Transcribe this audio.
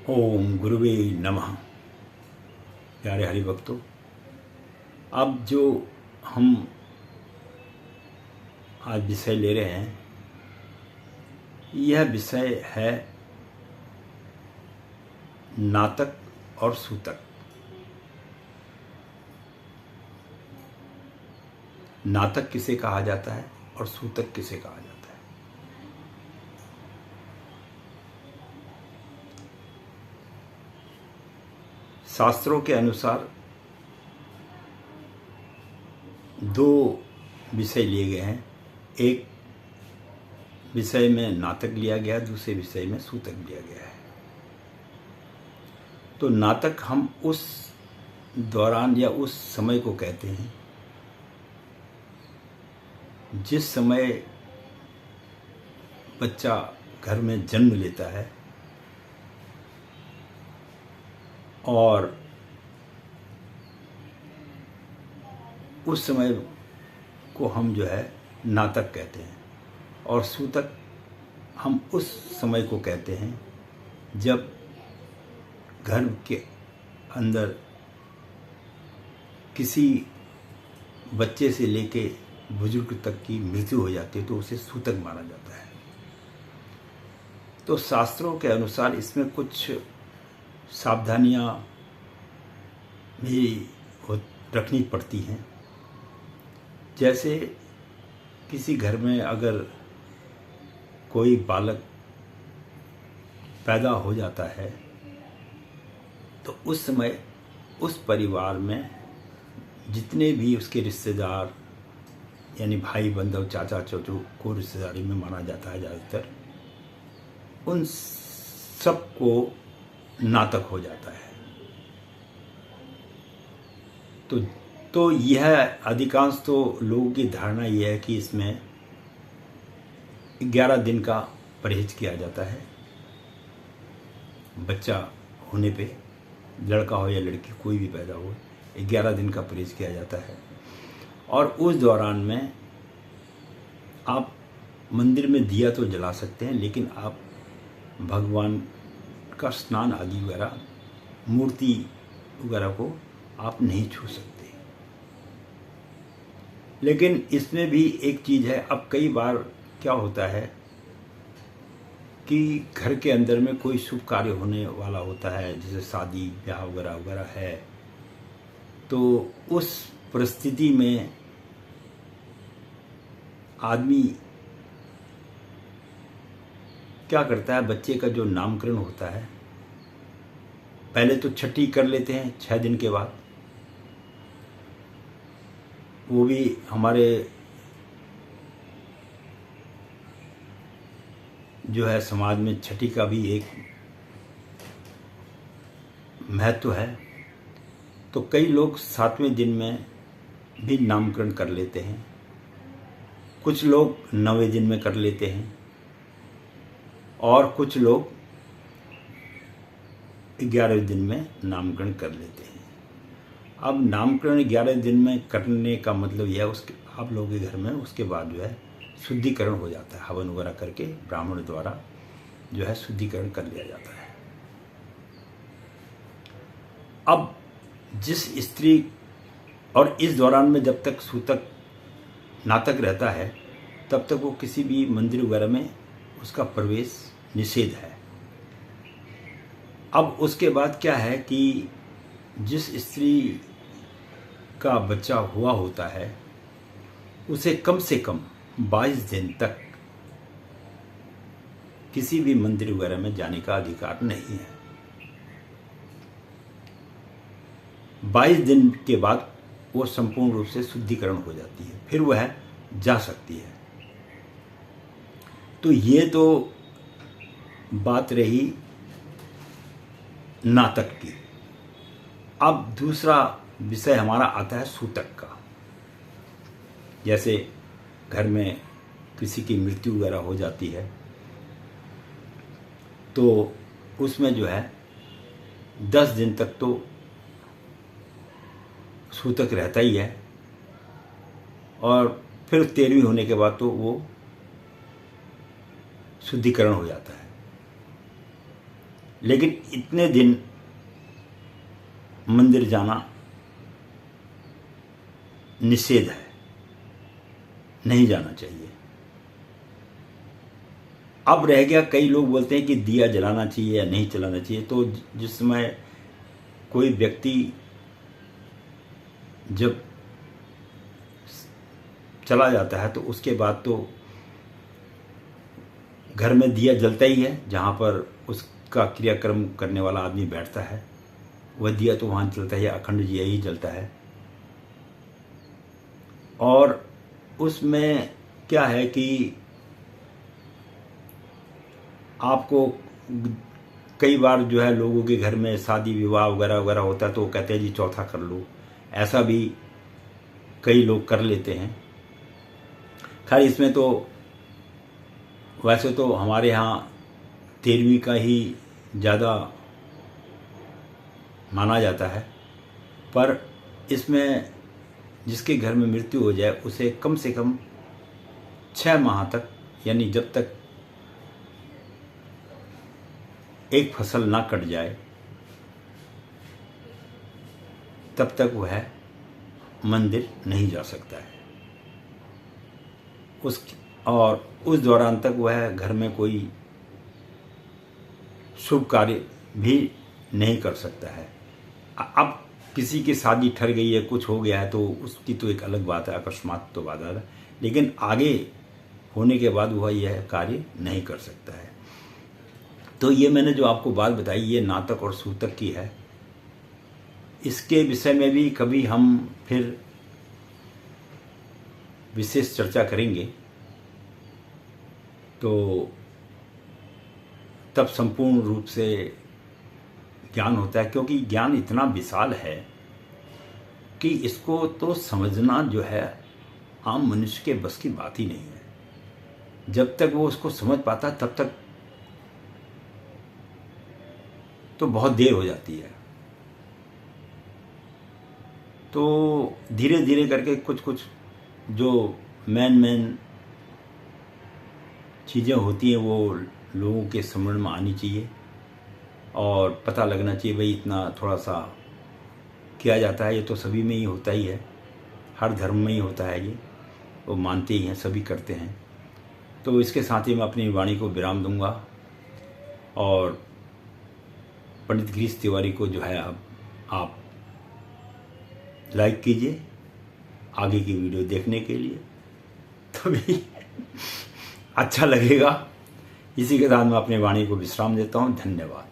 ओम गुरुवे नमः। प्यारे हरि भक्तों, अब जो हम आज विषय ले रहे हैं, यह विषय है नातक और सूतक। नातक किसे कहा जाता है और सूतक किसे कहा जाता है? शास्त्रों के अनुसार दो विषय लिए गए हैं। एक विषय में नातक लिया गया, दूसरे विषय में सूतक लिया गया है। तो नातक हम उस दौरान या उस समय को कहते हैं जिस समय बच्चा घर में जन्म लेता है और उस समय को हम जो है नातक कहते हैं, और सूतक हम उस समय को कहते हैं जब घर के अंदर किसी बच्चे से लेके बुजुर्ग तक की मृत्यु हो जाती है तो उसे सूतक माना जाता है। तो शास्त्रों के अनुसार इसमें कुछ सावधानियां भी रखनी पड़ती हैं। जैसे किसी घर में अगर कोई बालक पैदा हो जाता है तो उस समय उस परिवार में जितने भी उसके रिश्तेदार यानी भाई बंधु चाचा चाचू को रिश्तेदारी में माना जाता है ज़्यादातर, उन सबको नातक हो जाता है। तो यह अधिकांश तो लोगों की धारणा यह है कि इसमें 11 दिन का परहेज किया जाता है। बच्चा होने पे, लड़का हो या लड़की कोई भी पैदा हो, 11 दिन का परहेज किया जाता है। और उस दौरान में आप मंदिर में दिया तो जला सकते हैं, लेकिन आप भगवान का स्नान आदि वगैरह, मूर्ति वगैरह को आप नहीं छू सकते। लेकिन इसमें भी एक चीज़ है, अब कई बार क्या होता है कि घर के अंदर में कोई शुभ कार्य होने वाला होता है, जैसे शादी ब्याह वगैरह वगैरह है, तो उस परिस्थिति में आदमी क्या करता है, बच्चे का जो नामकरण होता है पहले तो छठी कर लेते हैं 6 दिन के बाद। वो भी हमारे जो है समाज में छठी का भी एक महत्व है। तो कई लोग 7वें दिन में भी नामकरण कर लेते हैं, कुछ लोग 9वें दिन में कर लेते हैं और कुछ लोग 11वें दिन में नामकरण कर लेते हैं। अब नामकरण 11वें दिन में करने का मतलब यह है उसके आप लोगों के घर में उसके बाद जो है शुद्धिकरण हो जाता है, हवन वगैरह करके ब्राह्मण द्वारा जो है शुद्धिकरण कर लिया जाता है। अब जिस स्त्री, और इस दौरान में जब तक सूतक नातक रहता है तब तक वो किसी भी मंदिर वगैरह में उसका प्रवेश निषेध है। अब उसके बाद क्या है कि जिस स्त्री का बच्चा हुआ होता है उसे कम से कम 22 दिन तक किसी भी मंदिर वगैरह में जाने का अधिकार नहीं है। 22 दिन के बाद वो संपूर्ण रूप से शुद्धिकरण हो जाती है, फिर वह जा सकती है। तो ये तो बात रही नातक की। अब दूसरा विषय हमारा आता है सूतक का। जैसे घर में किसी की मृत्यु वगैरह हो जाती है तो उसमें जो है 10 दिन तक तो सूतक रहता ही है, और फिर 13वीं होने के बाद तो वो शुद्धिकरण हो जाता है। लेकिन इतने दिन मंदिर जाना निषेध है, नहीं जाना चाहिए। अब रह गया, कई लोग बोलते हैं कि दिया जलाना चाहिए या नहीं जलाना चाहिए। तो जिस समय कोई व्यक्ति जब चला जाता है तो उसके बाद तो घर में दिया जलता ही है, जहाँ पर उसका क्रियाक्रम करने वाला आदमी बैठता है वह दिया तो वहाँ जलता है, अखंड दिया ही जलता है। और उसमें क्या है कि आपको कई बार जो है लोगों के घर में शादी विवाह वगैरह वगैरह होता है तो वो कहते हैं जी चौथा कर लो, ऐसा भी कई लोग कर लेते हैं। खैर इसमें तो वैसे तो हमारे यहाँ 13वीं का ही ज़्यादा माना जाता है, पर इसमें जिसके घर में मृत्यु हो जाए उसे कम से कम 6 माह तक, यानी जब तक एक फसल ना कट जाए तब तक वह मंदिर नहीं जा सकता है। उस दौरान तक वह घर में कोई शुभ कार्य भी नहीं कर सकता है। अब किसी की शादी ठहर गई है, कुछ हो गया है तो उसकी तो एक अलग बात है, अकस्मात तो बात है, लेकिन आगे होने के बाद वह यह कार्य नहीं कर सकता है। तो ये मैंने जो आपको बात बताई ये नातक और सूतक की है। इसके विषय में भी कभी हम फिर विशेष चर्चा करेंगे, तो तब संपूर्ण रूप से ज्ञान होता है, क्योंकि ज्ञान इतना विशाल है कि इसको तो समझना जो है आम मनुष्य के बस की बात ही नहीं है। जब तक वो उसको समझ पाता तब तक तो बहुत देर हो जाती है। तो धीरे धीरे करके कुछ कुछ जो मेन चीज़ें होती हैं वो लोगों के समझ में आनी चाहिए और पता लगना चाहिए भाई इतना थोड़ा सा किया जाता है। ये तो सभी में ही होता ही है, हर धर्म में ही होता है, ये वो मानते ही हैं, सभी करते हैं। तो इसके साथ ही मैं अपनी वाणी को विराम दूंगा और पंडित गिरीश तिवारी को जो है आप लाइक कीजिए आगे की वीडियो देखने के लिए, तभी अच्छा लगेगा। इसी के साथ मैं अपनी वाणी को विश्राम देता हूँ। धन्यवाद।